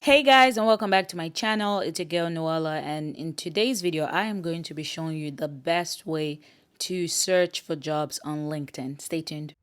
Hey guys, and welcome back to my channel. It's your girl Noella, and in today's video I am going to be showing you the best way to search for jobs on LinkedIn. Stay tuned.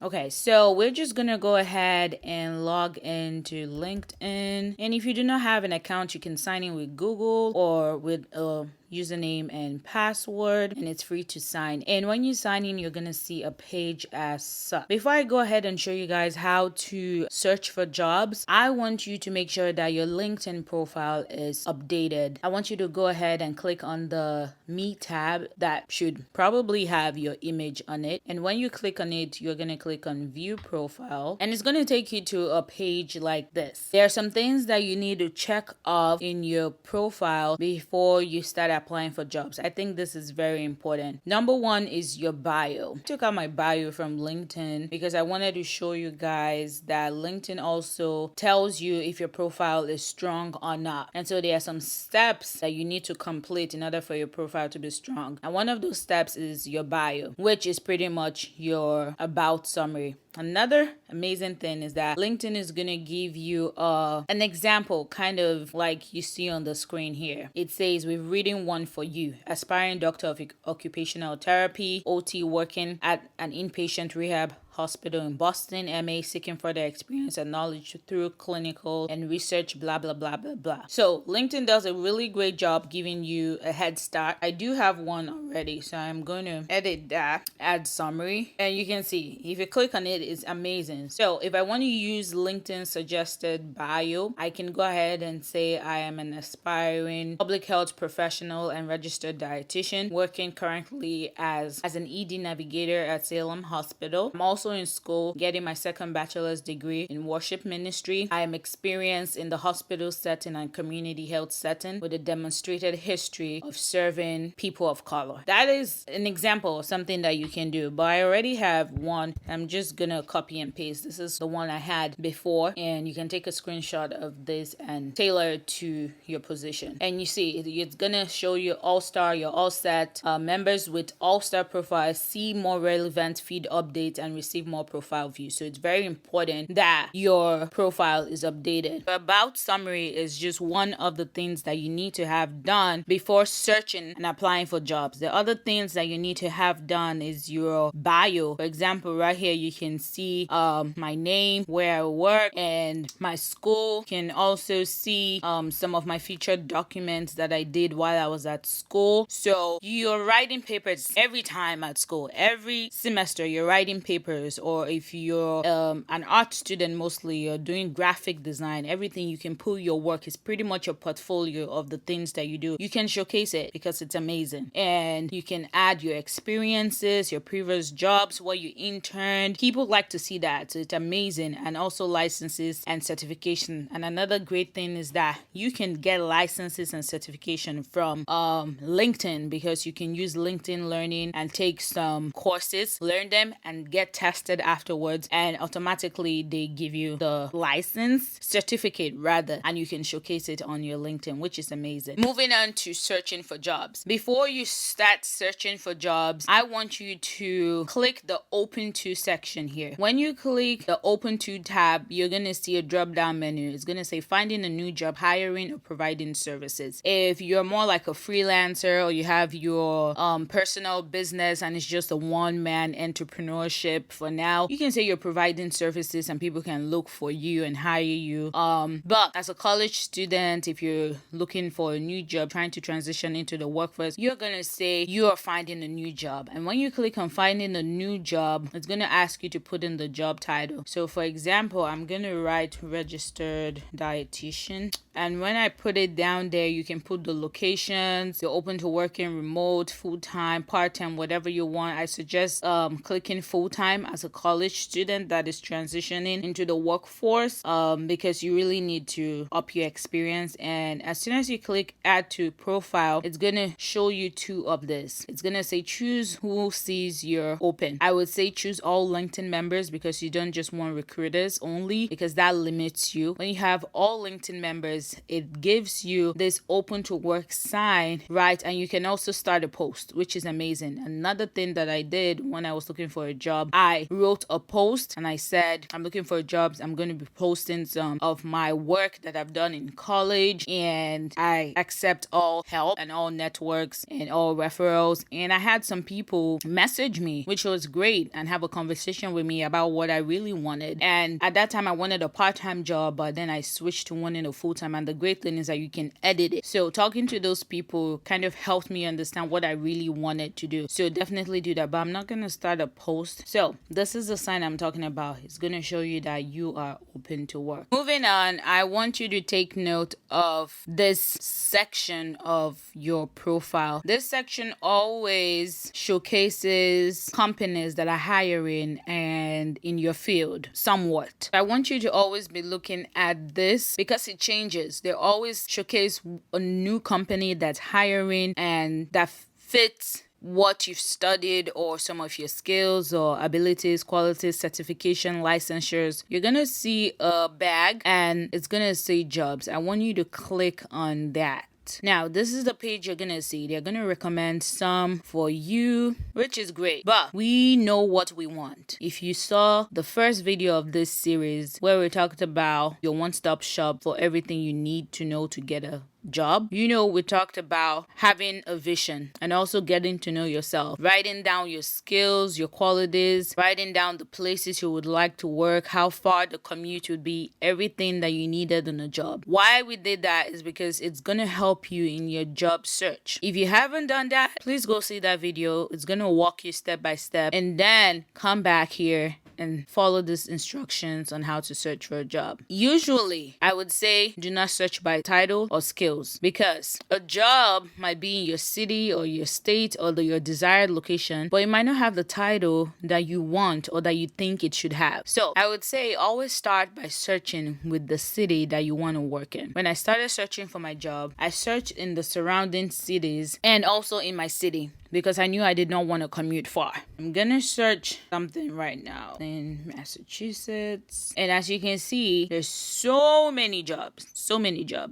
Okay, so we're just gonna go ahead and log into LinkedIn. And if you do not have an account, you can sign in with Google or with a username and password, and it's free to sign. And when you sign in, you're gonna see a page as such. Before I go ahead and show you guys how to search for jobs, I want you to make sure that your LinkedIn profile is updated. I want you to go ahead and click on the Me tab that should probably have your image on it. And when you click on it, you're gonna click on View Profile, and it's gonna take you to a page like this. There are some things that you need to check off in your profile before you start applying for jobs. I think this is very important. Number one is your bio. I took out my bio from LinkedIn because I wanted to show you guys that LinkedIn also tells you if your profile is strong or not. And so there are some steps that you need to complete in order for your profile to be strong. And one of those steps is your bio, which is pretty much your about summary. Another amazing thing is that LinkedIn is going to give you an example, kind of like you see on the screen here. It says, we're reading one for you. Aspiring doctor of occupational therapy, OT, working at an inpatient rehab hospital in Boston, MA, seeking further experience and knowledge through clinical and research, blah, blah, blah, blah, blah. So LinkedIn does a really great job giving you a head start. I do have one already, so I'm going to edit that, add summary, and you can see if you click on it, it's amazing. So if I want to use LinkedIn suggested bio, I can go ahead and say I am an aspiring public health professional and registered dietitian working currently as an ED navigator at Salem Hospital. I'm also in school getting my second bachelor's degree in worship ministry. I am experienced in the hospital setting and community health setting with a demonstrated history of serving people of color. That is an example of something that you can do, but I already have one. I'm just gonna copy and paste. This is the one I had before, and you can take a screenshot of this and tailor it to your position. And you see it's gonna show you all-star, you're all set. Members with all-star profiles see more relevant feed updates and receive more profile views. So it's very important that your profile is updated. About summary is just one of the things that you need to have done before searching and applying for jobs. The other things that you need to have done is your bio. For example, right here you can see my name, where I work, and my school. You can also see some of my featured documents that I did while I was at school. So you're writing papers every time at school. Every semester you're writing papers, or if you're an art student, mostly you're doing graphic design, everything you can pull your work is pretty much your portfolio of the things that you do. You can showcase it because it's amazing, and you can add your experiences, your previous jobs, where you interned. People like to see that, so it's amazing. And also licenses and certification. And another great thing is that you can get licenses and certification from LinkedIn, because you can use LinkedIn Learning and take some courses, learn them, and get tested afterwards, and automatically they give you the license certificate rather, and you can showcase it on your LinkedIn, which is amazing. Moving on to searching for jobs. Before you start searching for jobs, I want you to click the Open To section here. When you click the Open To tab, you're gonna see a drop down menu. It's gonna say finding a new job, hiring, or providing services. If you're more like a freelancer, or you have your personal business and it's just a one-man entrepreneurship for now, you can say you're providing services and people can look for you and hire you. But as a college student, if you're looking for a new job, trying to transition into the workforce, you're gonna say you are finding a new job. And when you click on finding a new job, it's gonna ask you to put in the job title. So for example, I'm gonna write registered dietitian, and when I put it down there, you can put the locations. You're open to working remote, full-time, part-time, whatever you want. I suggest clicking full-time as a college student that is transitioning into the workforce, because you really need to up your experience. And as soon as you click add to profile, it's gonna show you two of this. It's gonna say choose who sees your open. I would say choose all LinkedIn members, because you don't just want recruiters only, because that limits you. When you have all LinkedIn members, it gives you this open to work sign, right? And you can also start a post, which is amazing. Another thing that I did when I was looking for a job, I I wrote a post and I said, I'm looking for jobs. I'm going to be posting some of my work that I've done in college, and I accept all help and all networks and all referrals. And I had some people message me, which was great, and have a conversation with me about what I really wanted. And at that time, I wanted a part-time job, but then I switched to wanting a full-time. And the great thing is that you can edit it. So talking to those people kind of helped me understand what I really wanted to do. So definitely do that. But I'm not going to start a post. So this is the sign I'm talking about. It's going to show you that you are open to work. Moving on, I want you to take note of this section of your profile. This section always showcases companies that are hiring and in your field somewhat. I want you to always be looking at this because it changes. They always showcase a new company that's hiring and that fits what you've studied or some of your skills or abilities, qualities, certification, licensures. You're going to see a bag and it's going to say jobs. I want you to click on that. Now, this is the page you're going to see. They're going to recommend some for you, which is great. But we know what we want. If you saw the first video of this series where we talked about your one-stop shop for everything you need to know to get a job, we talked about having a vision and also getting to know yourself, writing down your skills, your qualities, writing down the places you would like to work, how far the commute would be, everything that you needed in a job. Why we did that is because it's going to help you in your job search. If you haven't done that, please go see that video. It's going to walk you step by step, and then come back here and follow these instructions on how to search for a job. Usually, I would say do not search by title or skills, because a job might be in your city or your state or your desired location, but it might not have the title that you want or that you think it should have. So I would say always start by searching with the city that you want to work in. When I started searching for my job, I searched in the surrounding cities and also in my city, because I knew I did not want to commute far. I'm gonna search something right now in Massachusetts. And as you can see, there's so many jobs.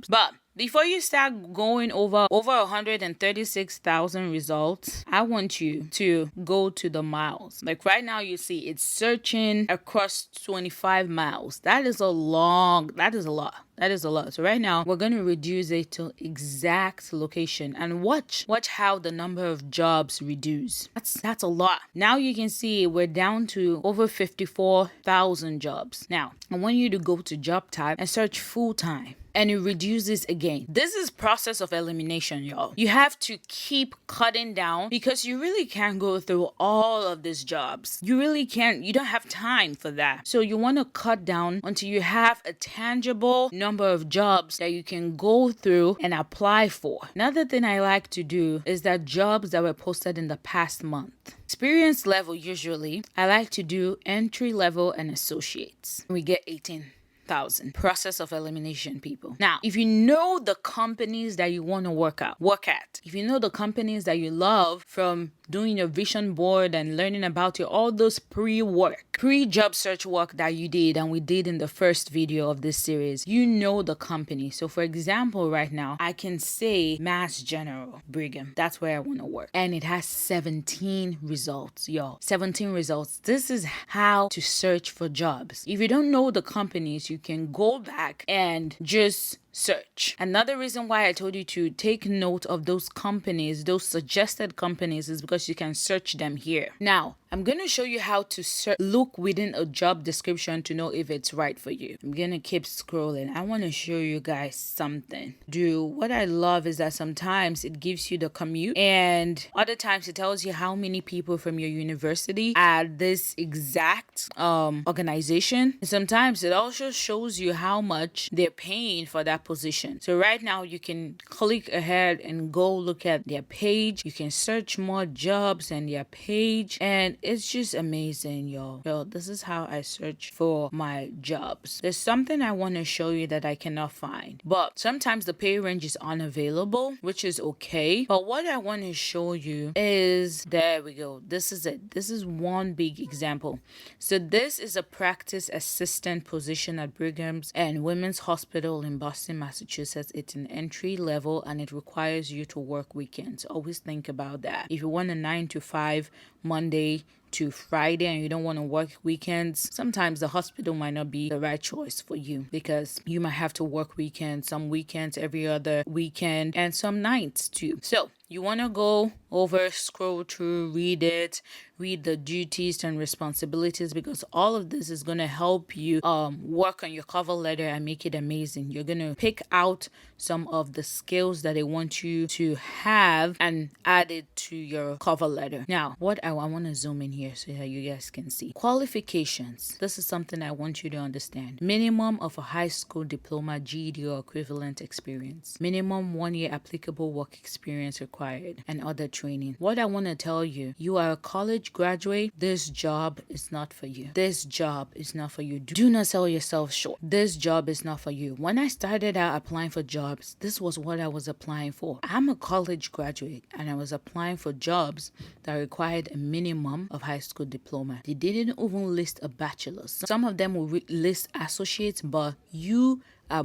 But before you start going over 136,000 results, I want you to go to the miles. Like right now, you see it's searching across 25 miles. That is a lot. So right now, we're going to reduce it to exact location and watch how the number of jobs reduce. That's a lot. Now you can see we're down to over 54,000 jobs. Now, I want you to go to job type and search full time. And it reduces again. This is process of elimination, y'all. You have to keep cutting down because you really can't go through all of these jobs. You really can't. You don't have time for that. So you want to cut down until you have a tangible number of jobs that you can go through and apply for. Another thing I like to do is that jobs that were posted in the past month. Experience level, usually, I like to do entry level and associates. We get 18,000. Process of elimination, people. Now, if you know the companies that you want to work at, if you know the companies that you love from doing your vision board and learning about all those pre-job search work that you did and we did in the first video of this series, you know the company. So for example, right now, I can say Mass General Brigham. That's where I want to work. And it has 17 results, y'all. 17 results. This is how to search for jobs. If you don't know the companies, you can go back and just search. Another reason why I told you to take note of those companies, those suggested companies, is because you can search them here. Now, I'm going to show you how to look within a job description to know if it's right for you. I'm going to keep scrolling. I want to show you guys something. What I love is that sometimes it gives you the commute, and other times it tells you how many people from your university at this exact organization. And sometimes it also shows you how much they're paying for that position. So right now you can click ahead and go look at their page. You can search more jobs and their page, and it's just amazing, y'all. This is how I search for my jobs. There's something I want to show you that I cannot find, but sometimes the pay range is unavailable, which is okay. But what I want to show you is, there we go. This is it. This is one big example. So this is a practice assistant position at Brigham's and Women's Hospital in Boston, in Massachusetts, it's an entry level and it requires you to work weekends. Always think about that. If you want a 9 to 5 Monday to Friday and you don't want to work weekends, sometimes the hospital might not be the right choice for you because you might have to work weekends, some weekends, every other weekend, and some nights too. So you want to go over, scroll through, read it, read the duties and responsibilities, because all of this is going to help you work on your cover letter and make it amazing. You're going to pick out some of the skills that they want you to have and add it to your cover letter. Now, what I want to zoom in here so that you guys can see. Qualifications. This is something I want you to understand. Minimum of a high school diploma, GED or equivalent experience. Minimum 1 year applicable work experience required and other training. What I want to tell you, you are a college graduate, this job is not for you. This job is not for you. Do not sell yourself short. This job is not for you. When I started out applying for jobs, this was what I was applying for. I'm a college graduate and I was applying for jobs that required a minimum of high school diploma. They didn't even list a bachelor's. Some of them will list associates, but you are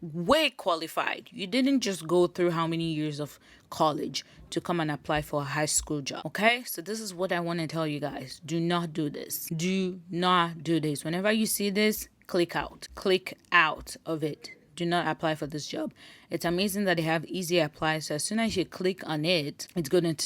way qualified. You didn't just go through how many years of college to come and apply for a high school job. Okay, so this is what I want to tell you guys. Do not do this. Do not do this. Whenever you see this, click out of it. Do not apply for this job. It's amazing that they have easy apply. So as soon as you click on it, it's gonna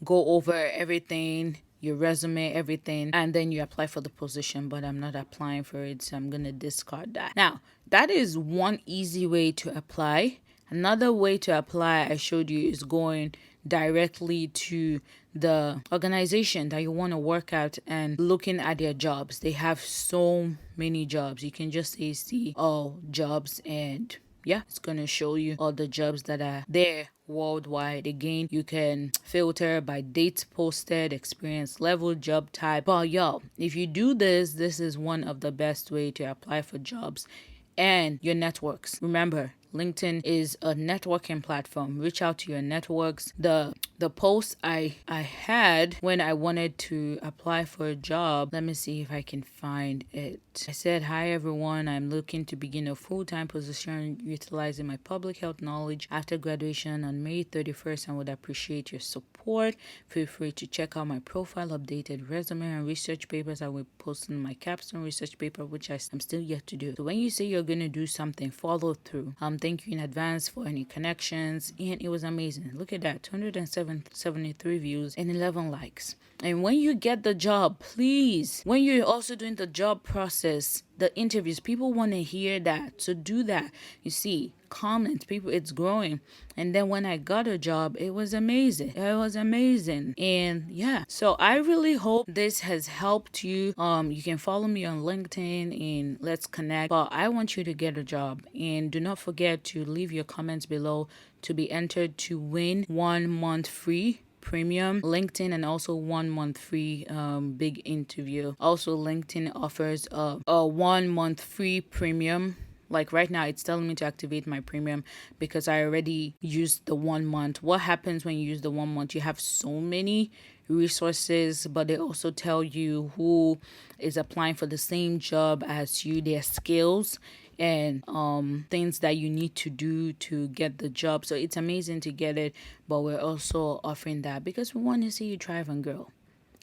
go over everything, your resume, everything, and then you apply for the position. But I'm not applying for it, so I'm gonna discard that. Now, that is one easy way to apply. Another way to apply I showed you is going directly to the organization that you want to work at and looking at their jobs. They have so many jobs. You can just see all jobs, and yeah, it's going to show you all the jobs that are there worldwide. Again, you can filter by dates posted, experience level, job type. But y'all, if you do this, this is one of the best way to apply for jobs and your networks. Remember, LinkedIn is a networking platform. Reach out to your networks. The post I had when I wanted to apply for a job, let me see if I can find it. I said, "Hi everyone, I'm looking to begin a full-time position utilizing my public health knowledge after graduation on May 31st and would appreciate your support. Feel free to check out my profile, updated resume, and research papers I will post in my capstone research paper, which I'm still yet to do." So when you say you're going to do something, follow through. Thank you in advance for any connections. And it was amazing. Look at that, 273 views and 11 likes. And when you get the job, please, when you're also doing the job process, the interviews, people want to hear that. So do that. You see, comments, people, it's growing. And then when I got a job, it was amazing. It was amazing. And yeah, so I really hope this has helped you. You can follow me on LinkedIn and let's connect. But I want you to get a job. And do not forget to leave your comments below to be entered to win 1 month free premium LinkedIn and also 1 month free big interview. Also, LinkedIn offers a 1 month free premium. Like right now, it's telling me to activate my premium because I already used the 1 month. What happens when you use the 1 month? You have so many resources, but they also tell you who is applying for the same job as you, their skills, and things that you need to do to get the job. So it's amazing to get it, but we're also offering that because we want to see you thrive and grow.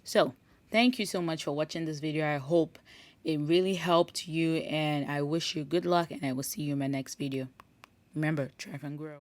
So thank you so much for watching this video. I hope it really helped you, and I wish you good luck, and I will see you in my next video. Remember, thrive and grow.